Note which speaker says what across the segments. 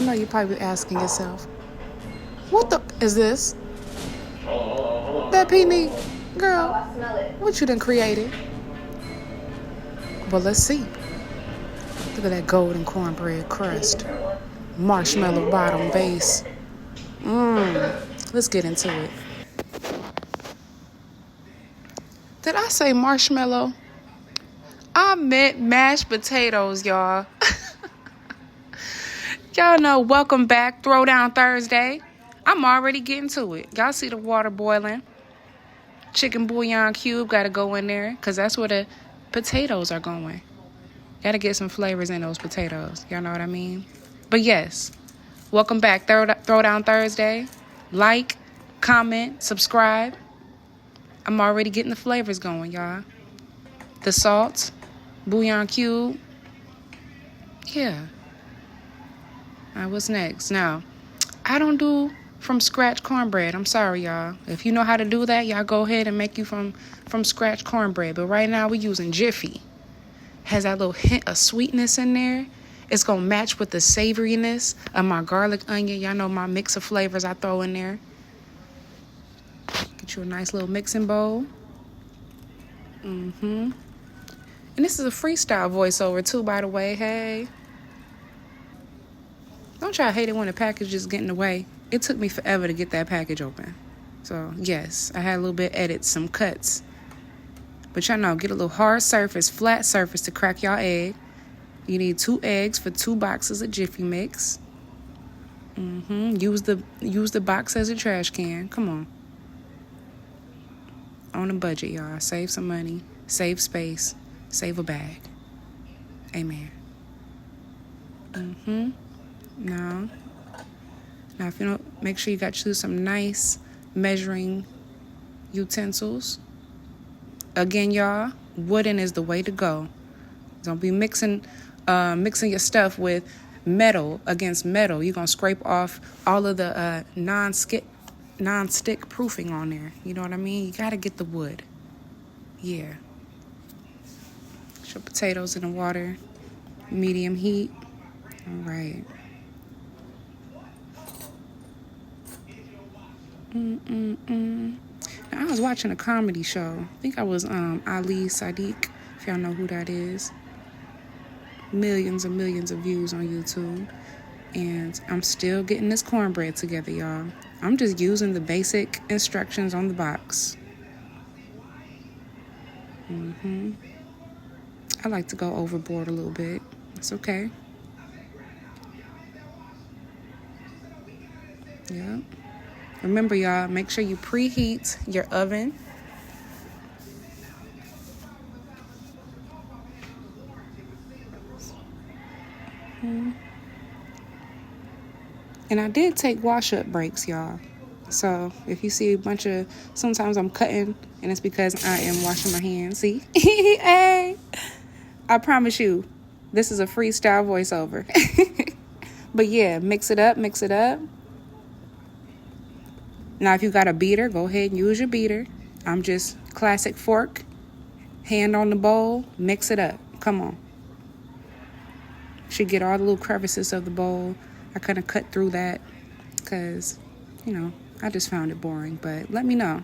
Speaker 1: know you're probably asking yourself, what the is this? That peony? Girl, what you done created? Well, let's see. Look at that golden cornbread crust. Marshmallow bottom base. Let's get into it. Did I say marshmallow? I meant mashed potatoes, y'all. Y'all know, welcome back, Throwdown Thursday. I'm already getting to it. Y'all see the water boiling. Chicken bouillon cube got to go in there because that's where the potatoes are going. Got to get some flavors in those potatoes. Y'all know what I mean? But yes, welcome back, Throwdown Thursday. Like, comment, subscribe. I'm already getting the flavors going, y'all. The salt, bouillon cube. Yeah. All right, what's next? Now, I don't do from scratch cornbread. I'm sorry, y'all. If you know how to do that, y'all go ahead and make you from scratch cornbread. But right now, we're using Jiffy. Has that little hint of sweetness in there. It's going to match with the savoriness of my garlic onion. Y'all know my mix of flavors I throw in there. Get you a nice little mixing bowl. And this is a freestyle voiceover, too, by the way. Hey. Don't try to hate it when the package is getting away. It took me forever to get that package open. So, yes, I had a little bit edits, some cuts. But y'all know, get a little hard surface, flat surface to crack y'all egg. You need 2 eggs for 2 boxes of Jiffy Mix. Use the box as a trash can. Come on. On a budget, y'all. Save some money. Save space. Save a bag. Amen. Now, if you don't, make sure you got you some nice measuring utensils. Again, y'all, wooden is the way to go. Don't be mixing your stuff with metal against metal. You're going to scrape off all of the non-stick proofing on there. You know what I mean? You got to get the wood. Yeah. Put your potatoes in the water. Medium heat. All right. Now, I was watching a comedy show. I think I was Ali Sadiq, if y'all know who that is. Millions and millions of views on YouTube. And I'm still getting this cornbread together, y'all. I'm just using the basic instructions on the box. I like to go overboard a little bit. It's okay. Yeah. Remember, y'all, make sure you preheat your oven. And I did take wash-up breaks, y'all. So if you see sometimes I'm cutting, and it's because I am washing my hands. See? Hey! I promise you, this is a freestyle voiceover. But yeah, mix it up. Now, if you got a beater, go ahead and use your beater. I'm just classic fork, hand on the bowl, mix it up. Come on. Should get all the little crevices of the bowl. I kind of cut through that because, I just found it boring. But let me know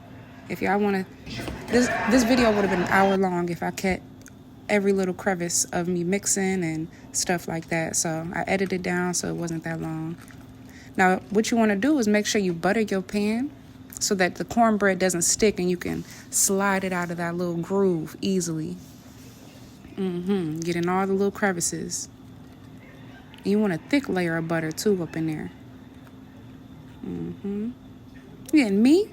Speaker 1: if y'all want to. This video would have been an hour long if I kept every little crevice of me mixing and stuff like that. So I edited down so it wasn't that long. Now, what you want to do is make sure you butter your pan so that the cornbread doesn't stick and you can slide it out of that little groove easily. Getting all the little crevices. And you want a thick layer of butter, too, up in there. Yeah, and me,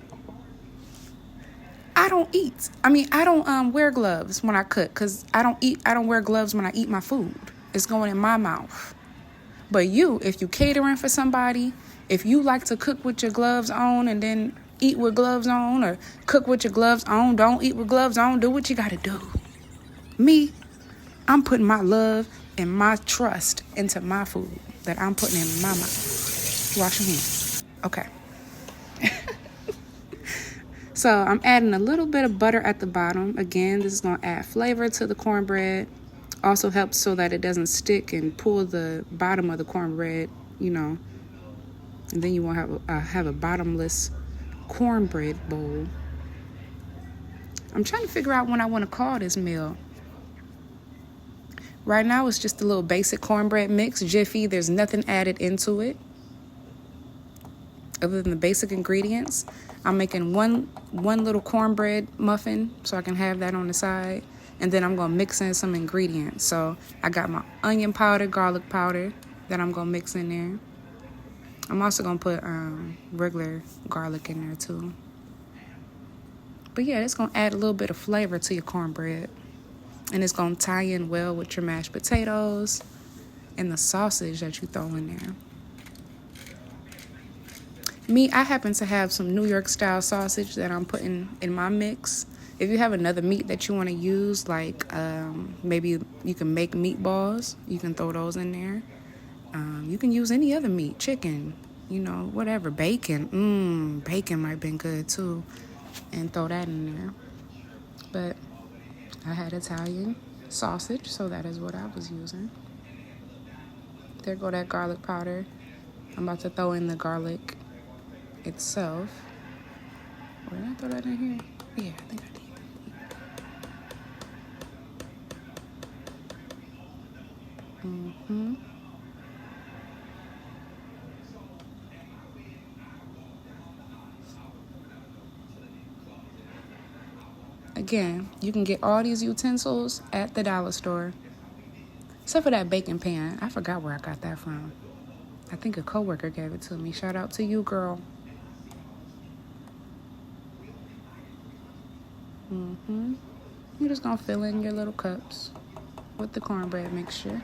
Speaker 1: I don't eat. I don't wear gloves when I cook because I don't wear gloves when I eat my food. It's going in my mouth. But if you catering for somebody, if you like to cook with your gloves on and then eat with gloves on, or cook with your gloves on, don't eat with gloves on, do what you got to do. Me, I'm putting my love and my trust into my food that I'm putting in my mouth. Wash your hands. Okay. So I'm adding a little bit of butter at the bottom. Again, this is going to add flavor to the cornbread. Also helps so that it doesn't stick and pull the bottom of the cornbread you know. And then you won't have a bottomless cornbread bowl. I'm trying to figure out what I want to call this meal. Right now it's just a little basic cornbread mix, Jiffy. There's nothing added into it other than the basic ingredients. I'm making one little cornbread muffin so I can have that on the side. And then I'm going to mix in some ingredients. So I got my onion powder, garlic powder that I'm going to mix in there. I'm also going to put regular garlic in there too. But yeah, it's going to add a little bit of flavor to your cornbread. And it's going to tie in well with your mashed potatoes and the sausage that you throw in there. Me, I happen to have some New York style sausage that I'm putting in my mix. If you have another meat that you want to use, like maybe you can make meatballs, you can throw those in there. You can use any other meat, chicken, you know, whatever, bacon. Bacon might have been good too, and throw that in there. But I had Italian sausage, so that is what I was using. There go that garlic powder. I'm about to throw in the garlic itself. Or did I throw that in here? Yeah, I think I did. Again, you can get all these utensils at the dollar store. Except for that baking pan. I forgot where I got that from. I think a coworker gave it to me. Shout out to you, girl. You're just gonna fill in your little cups with the cornbread mixture.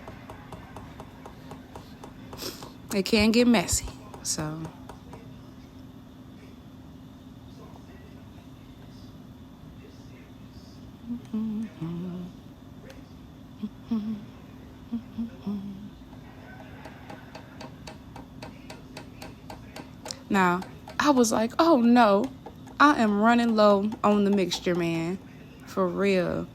Speaker 1: It can get messy, so. Now, I was like, oh no, I am running low on the mixture, man. For real.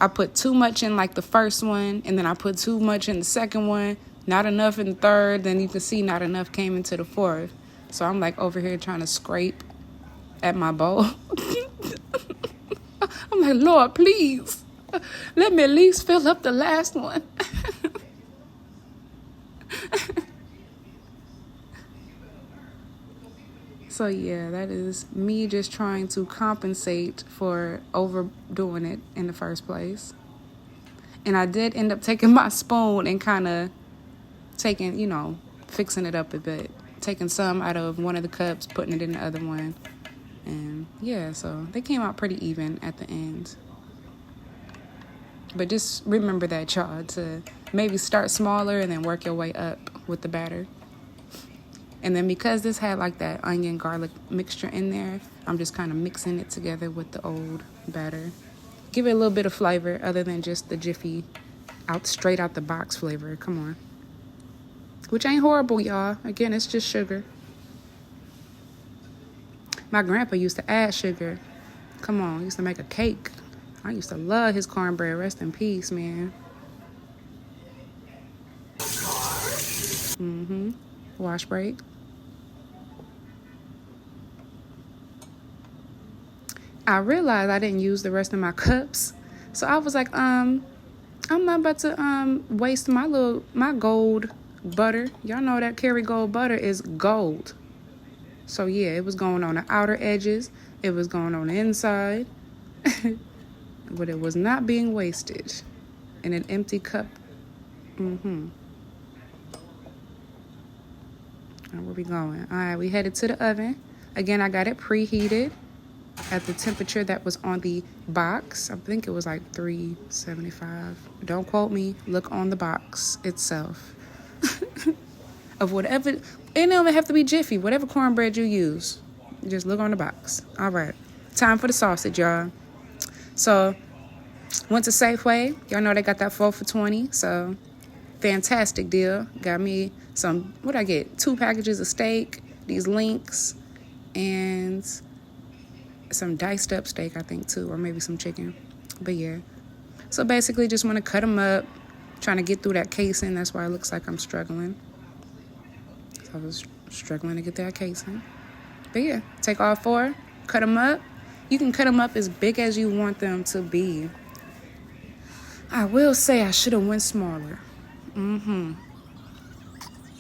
Speaker 1: I put too much in like the first one, and then I put too much in the second one, not enough in the third, then you can see not enough came into the fourth. So I'm like over here trying to scrape at my bowl. I'm like, Lord, please, let me at least fill up the last one. So yeah, that is me just trying to compensate for overdoing it in the first place. And I did end up taking my spoon and kind of taking, you know, fixing it up a bit. Taking some out of one of the cups, putting it in the other one. And yeah, so they came out pretty even at the end. But just remember that, y'all, to maybe start smaller and then work your way up with the batter. And then because this had like that onion garlic mixture in there, I'm just kind of mixing it together with the old batter. Give it a little bit of flavor other than just the Jiffy straight out the box flavor. Come on. Which ain't horrible, y'all. Again, it's just sugar. My grandpa used to add sugar. Come on, he used to make a cake. I used to love his cornbread. Rest in peace, man. Wash break. I realized I didn't use the rest of my cups. So I was like, I'm not about to waste my gold butter. Y'all know that Kerrygold butter is gold. So yeah, it was going on the outer edges. It was going on the inside. But it was not being wasted in an empty cup. All right, where we going? All right, we headed to the oven. Again, I got it preheated at the temperature that was on the box. I think it was like 375. Don't quote me. Look on the box itself. Of whatever. It don't even have to be Jiffy. Whatever cornbread you use. Just look on the box. All right. Time for the sausage, y'all. So, went to Safeway. Y'all know they got that 4 for $20. So, fantastic deal. Got me some, what'd I get? 2 packages of steak, these links, and some diced up steak, I think, too, or maybe some chicken. But yeah. So basically just want to cut them up, trying to get through that casing. That's why it looks like I'm struggling. I was struggling to get that casing. But yeah, take all 4, cut them up. You can cut them up as big as you want them to be. I will say I should have went smaller.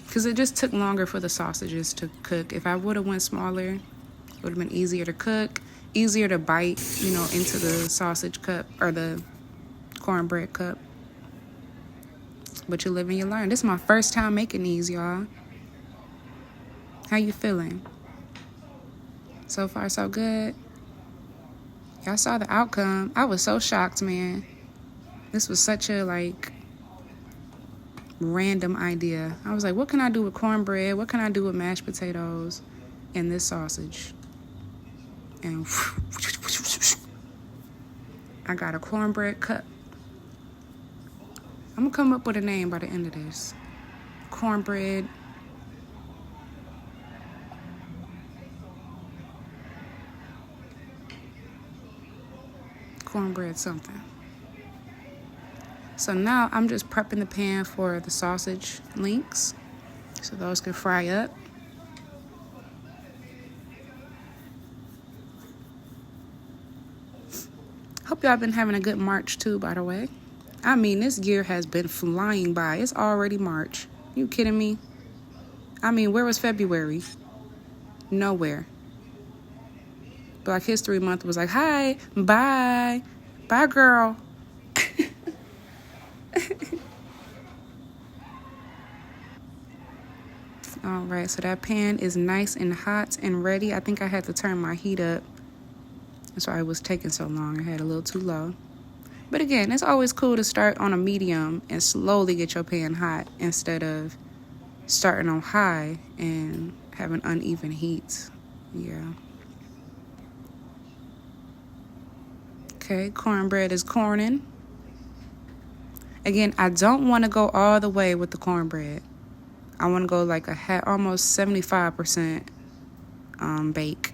Speaker 1: Because it just took longer for the sausages to cook. If I would have went smaller, it would have been easier to cook, easier to bite, you know, into the sausage cup or the cornbread cup. But you live and you learn. This is my first time making these, y'all. How you feeling? So far, so good. Y'all saw the outcome. I was so shocked, man. This was such a, like, random idea. I was like, what can I do with cornbread? What can I do with mashed potatoes and this sausage? And I got a cornbread cup. I'm gonna come up with a name by the end of this. Cornbread. Cornbread something. So now I'm just prepping the pan for the sausage links so those can fry up. Hope y'all been having a good March too, by the way. I mean, this year has been flying by. It's already March. You kidding me? I mean, where was February? Nowhere. Black History Month was like, hi, bye. Bye, girl. All right, so that pan is nice and hot and ready. I think I had to turn my heat up. That's why it was taking so long. I had a little too low. But again, it's always cool to start on a medium and slowly get your pan hot instead of starting on high and having uneven heat. Yeah. Okay, cornbread is corning. Again, I don't want to go all the way with the cornbread. I want to go like almost 75% bake.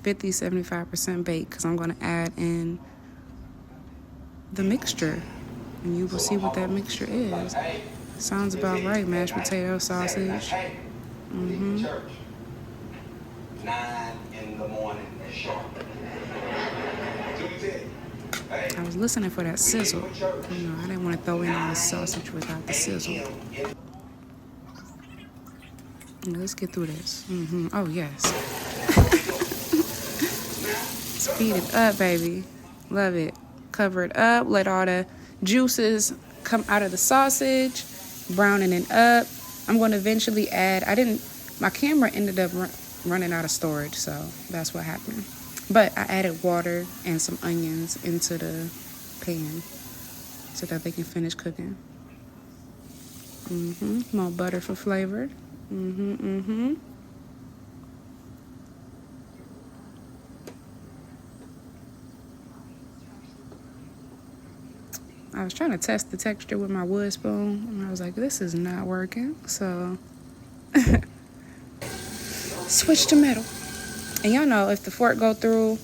Speaker 1: 50-75% bake, because I'm going to add in the mixture. And you will see what that mixture is. Sounds about right. Mashed potato, sausage.
Speaker 2: 9 in the morning sharp.
Speaker 1: I was listening for that sizzle. You know, I didn't want to throw in all the sausage without the sizzle. Let's get through this. Oh, yes. Speed it up, baby. Love it. Cover it up. Let all the juices come out of the sausage. Browning it up. I'm going to eventually add... My camera ended up running out of storage, so that's what happened. But I added water and some onions into the pan so that they can finish cooking. More butter for flavor. I was trying to test the texture with my wood spoon, and I was like, this is not working, so switch to metal. And y'all know, if the fork go through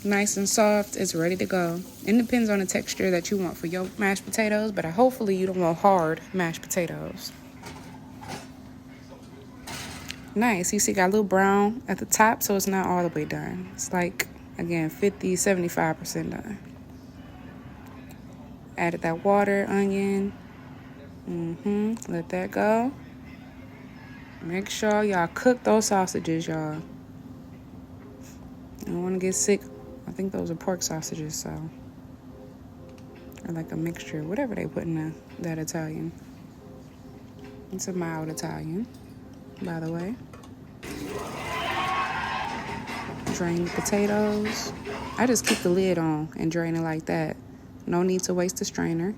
Speaker 1: nice and soft, it's ready to go. It depends on the texture that you want for your mashed potatoes, but hopefully you don't want hard mashed potatoes. Nice. You see, got a little brown at the top, so it's not all the way done. It's like, again, 50-75% done. Added that water, onion. Let that go. Make sure y'all cook those sausages, y'all. I don't want to get sick. I think those are pork sausages, so. Or like a mixture, whatever they put in that Italian. It's a mild Italian, by the way. Drain the potatoes. I just keep the lid on and drain it like that. No need to waste a strainer.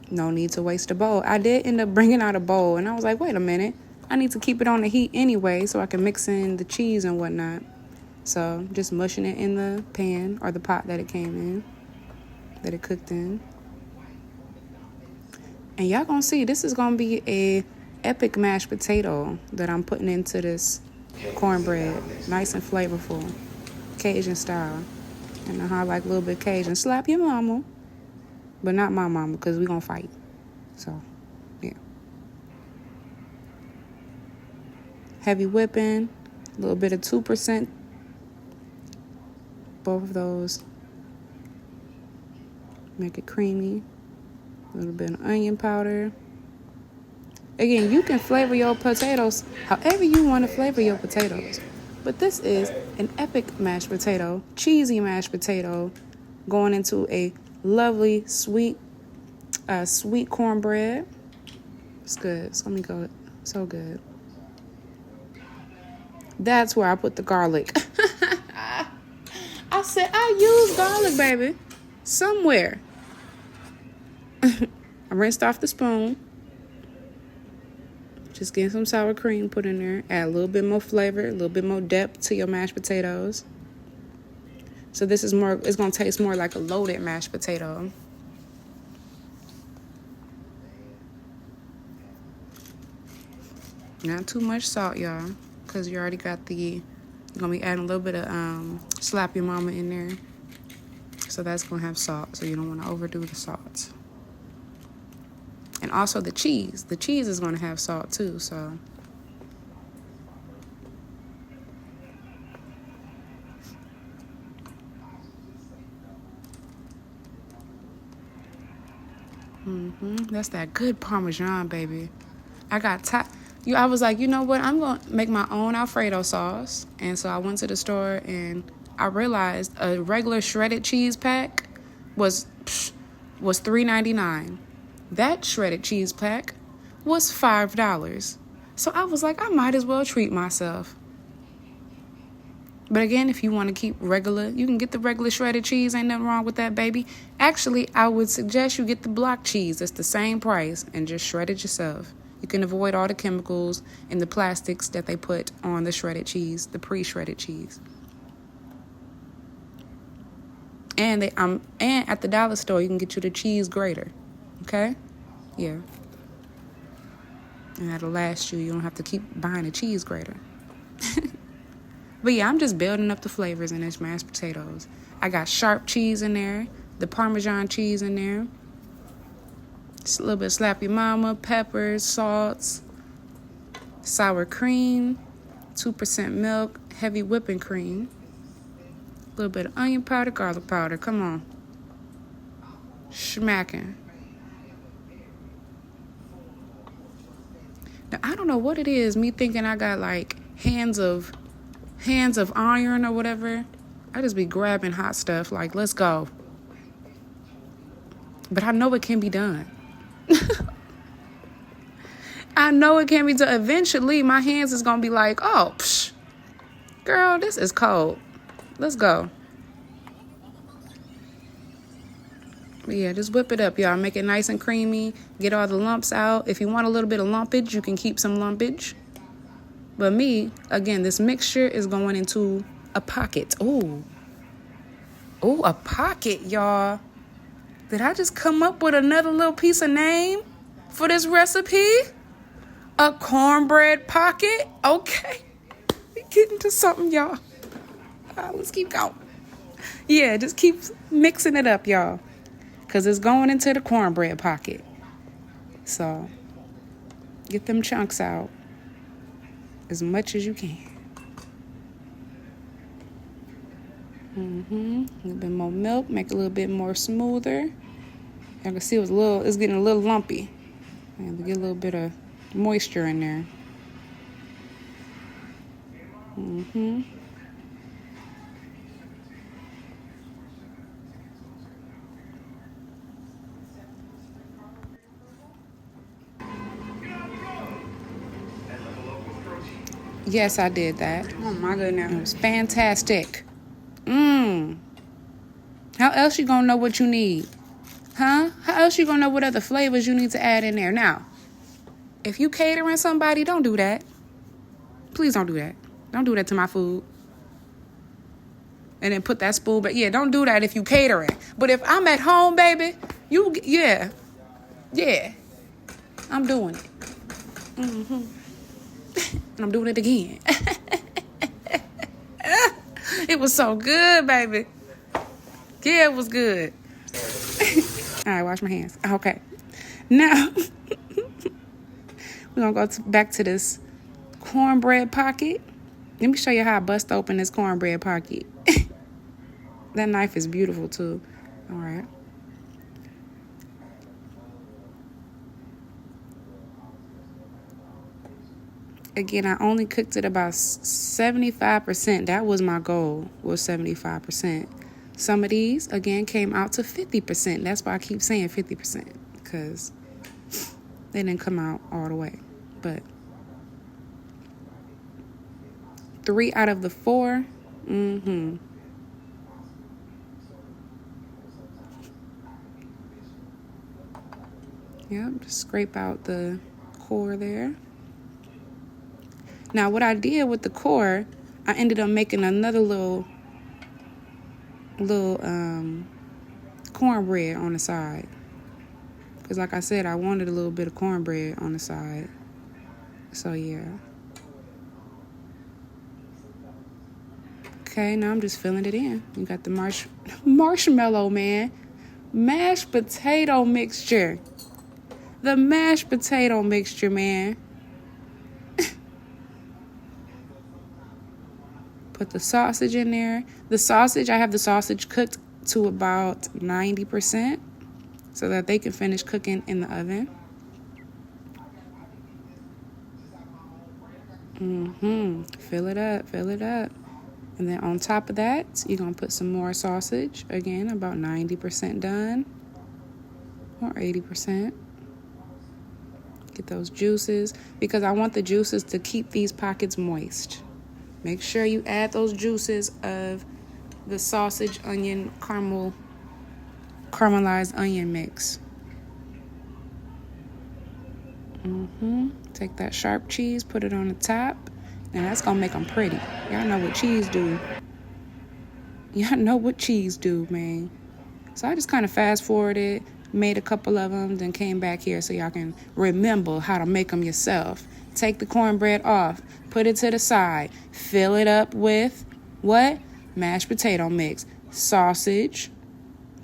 Speaker 1: No need to waste a bowl. I did end up bringing out a bowl, and I was like, wait a minute. I need to keep it on the heat anyway so I can mix in the cheese and whatnot. So just mushing it in the pan or the pot that it came in, that it cooked in. And y'all gonna see, this is gonna be a epic mashed potato that I'm putting into this cornbread. Nice and flavorful, Cajun style. And I like a little bit Cajun. Slap your mama, but not my mama, because we gonna fight. So, yeah. heavy whipping, a little bit of 2%. Both of those make it creamy. A little bit of onion powder. Again, you can flavor your potatoes however you want to flavor your potatoes. But this is an epic mashed potato, cheesy mashed potato, going into a lovely sweet cornbread. It's good. So let me go. So good. That's where I put the garlic. I said I use garlic, baby. Somewhere. I rinsed off the spoon. Just get some sour cream put in there. Add a little bit more flavor, a little bit more depth to your mashed potatoes. So this is more, it's going to taste more like a loaded mashed potato. Not too much salt, y'all, because you already got you're going to be adding a little bit of slap your mama in there. So that's going to have salt, so you don't want to overdo the salt. And also the cheese. The cheese is going to have salt too, so. That's that good Parmesan, baby. I was like, you know what? I'm going to make my own Alfredo sauce. And so I went to the store and I realized a regular shredded cheese pack was $3.99. That shredded cheese pack was $5. So I was like, I might as well treat myself. But again, if you want to keep regular, you can get the regular shredded cheese. Ain't nothing wrong with that, baby. Actually, I would suggest you get the block cheese. It's the same price and just shred it yourself. You can avoid all the chemicals and the plastics that they put on the shredded cheese, the pre-shredded cheese. And at the dollar store, you can get you the cheese grater. Okay? Yeah. And that'll last you. You don't have to keep buying a cheese grater. But yeah, I'm just building up the flavors in this mashed potatoes. I got sharp cheese in there, the Parmesan cheese in there. Just a little bit of slap your mama, peppers, salts, sour cream, 2% milk, heavy whipping cream, a little bit of onion powder, garlic powder. Come on. Smacking. Now, I don't know what it is, me thinking I got like hands of iron or whatever. I just be grabbing hot stuff like, let's go. But I know it can be done. I know it can be done. Eventually, my hands is going to be like, oh, psh, girl, this is cold. Let's go. But yeah, just whip it up, y'all. Make it nice and creamy. Get all the lumps out. If you want a little bit of lumpage, you can keep some lumpage. But me, again, this mixture is going into a pocket. Ooh, a pocket, y'all. Did I just come up with another little piece of name for this recipe? A cornbread pocket? Okay. We getting to something, y'all. Let's keep going. Yeah, just keep mixing it up, y'all. Because it's going into the cornbread pocket. So, get them chunks out as much as you can. A little bit more milk, make it a little bit more smoother. You can see it's getting a little lumpy. And get a little bit of moisture in there. Yes, I did that.
Speaker 3: Oh my goodness.
Speaker 1: It was fantastic. How else you gonna know what you need? Huh? How else you gonna know what other flavors you need to add in there? Now, if you catering somebody, don't do that. Please don't do that. Don't do that to my food. And then put that spoon back. Yeah, don't do that if you catering. But if I'm at home, baby, yeah. I'm doing it. And I'm doing it again. It was so good, baby. Yeah, it was good. All right, wash my hands. Okay. Now, we're going to go back to this Cornbread Pocket. Let me show you how I bust open this Cornbread Pocket. That knife is beautiful too. All right. Again, I only cooked it about 75%. That was my goal, was 75%. Some of these, again, came out to 50%. That's why I keep saying 50%, because they didn't come out all the way. But 3 out of the 4, Yep, just scrape out the core there. Now, what I did with the core, I ended up making another little cornbread on the side. Because like I said, I wanted a little bit of cornbread on the side. So, yeah. Okay, now I'm just filling it in. You got the marshmallow, man. Mashed potato mixture. The mashed potato mixture, man. Put the sausage in there. The sausage, I have the sausage cooked to about 90% so that they can finish cooking in the oven. Fill it up, fill it up. And then on top of that, you're going to put some more sausage. Again, about 90% done or 80%. Get those juices because I want the juices to keep these pockets moist. Make sure you add those juices of the sausage, onion, caramelized onion mix. Take that sharp cheese, put it on the top, and that's gonna make them pretty. Y'all know what cheese do. Y'all know what cheese do, man. So I just kind of fast forwarded, made a couple of them, then came back here so y'all can remember how to make them yourself. Take the cornbread off, put it to the side, fill it up with what? Mashed potato mix, sausage,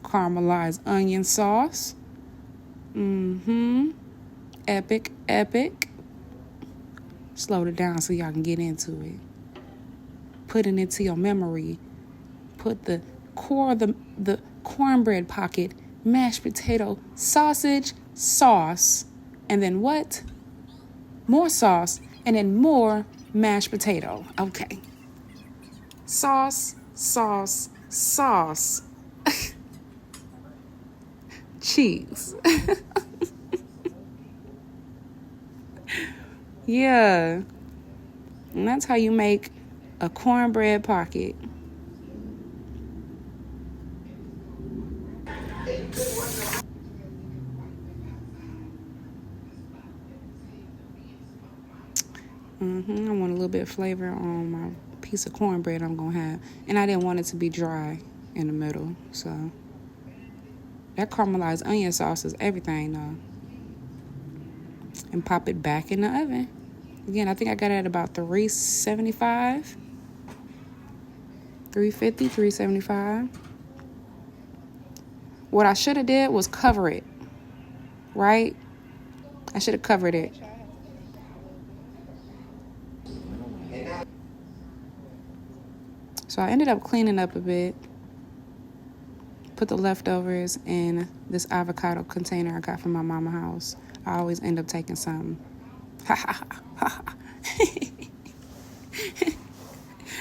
Speaker 1: caramelized onion sauce. Epic, epic. Slow it down so y'all can get into it. Put it into your memory. Put the cornbread pocket, mashed potato, sausage, sauce, and then what? More sauce, and then more mashed potato. Okay. Sauce, sauce, sauce. Cheese. Yeah. And that's how you make a cornbread pocket. I want a little bit of flavor on my piece of cornbread I'm going to have. And I didn't want it to be dry in the middle. So that caramelized onion sauce is everything, though. And pop it back in the oven. Again, I think I got it at about 375. 350, 375. What I should have did was cover it. Right? I should have covered it. So I ended up cleaning up a bit. Put the leftovers in this avocado container I got from my mama's house. I always end up taking some.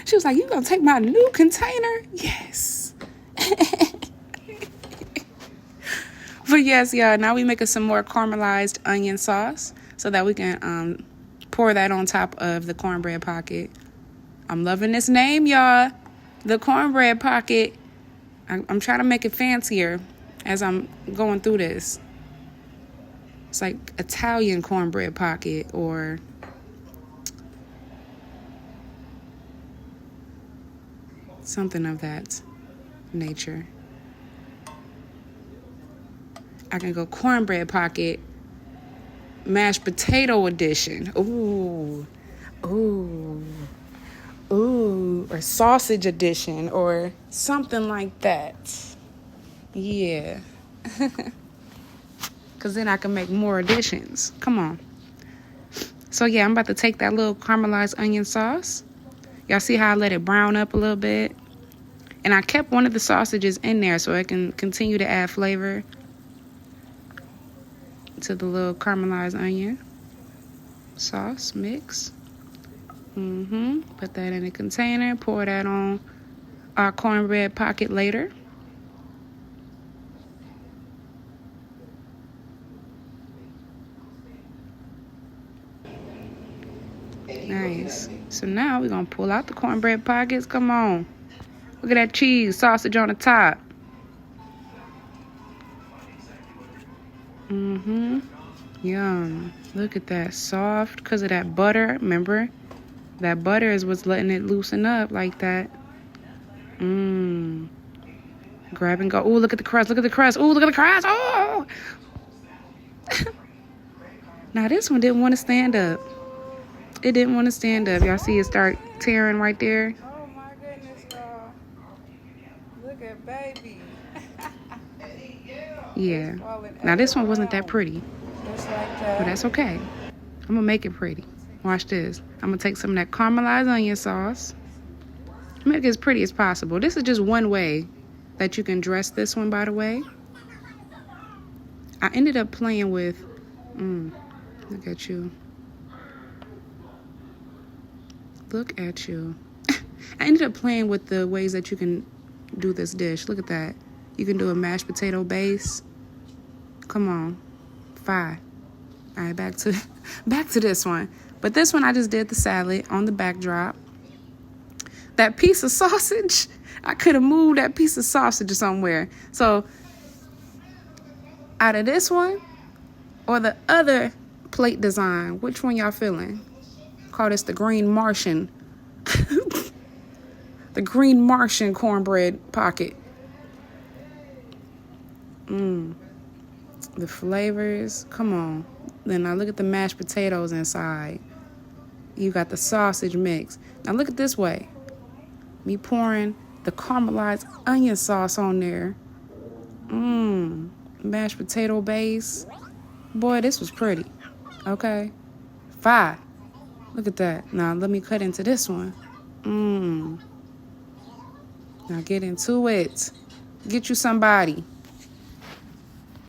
Speaker 1: She was like, "You gonna take my new container?" Yes. But yes, y'all, now we making some more caramelized onion sauce so that we can pour that on top of the cornbread pocket. I'm loving this name, y'all. The Cornbread Pocket. I'm trying to make it fancier as I'm going through this. It's like Italian cornbread pocket or something of that nature. I can go cornbread pocket, mashed potato edition. Ooh. Or sausage edition or something like that. Yeah. Because then I can make more editions. Come on. So yeah, I'm about to take that little caramelized onion sauce. Y'all see how I let it brown up a little bit? And I kept one of the sausages in there so I can continue to add flavor to the little caramelized onion sauce mix. Put that in a container, pour that on our cornbread pocket later. Nice. So now we're gonna pull out the cornbread pockets. Come on. Look at that cheese, sausage on the top. Yum. Look at that, soft because of that butter. Remember, that butter is what's letting it loosen up like that. Grab and go. Oh, look at the crust. Look at the crust. Oh, look at the crust. Oh. Now this one didn't want to stand up. It didn't want to stand up. Y'all see it start tearing right there?
Speaker 3: Oh my goodness, y'all. Look at baby.
Speaker 1: Yeah. Now this one wasn't that pretty.
Speaker 3: Just like that.
Speaker 1: But that's okay. I'm going to make it pretty. Watch this. I'm going to take some of that caramelized onion sauce. Make it as pretty as possible. This is just one way that you can dress this one, by the way. I ended up playing with... look at you. Look at you. I ended up playing with the ways that you can do this dish. Look at that. You can do a mashed potato base. Come on. 5. All right, back to this one. But this one, I just did the salad on the backdrop. That piece of sausage, I could have moved that piece of sausage somewhere. So, out of this one or the other plate design, which one y'all feeling? Call this the Green Martian. The Green Martian cornbread pocket. The flavors, come on. Then now look at the mashed potatoes inside. You got the sausage mix. Now look at this way. Me pouring the caramelized onion sauce on there. Mashed potato base. Boy, this was pretty. Okay. 5. Look at that. Now let me cut into this one. Now get into it. Get you somebody.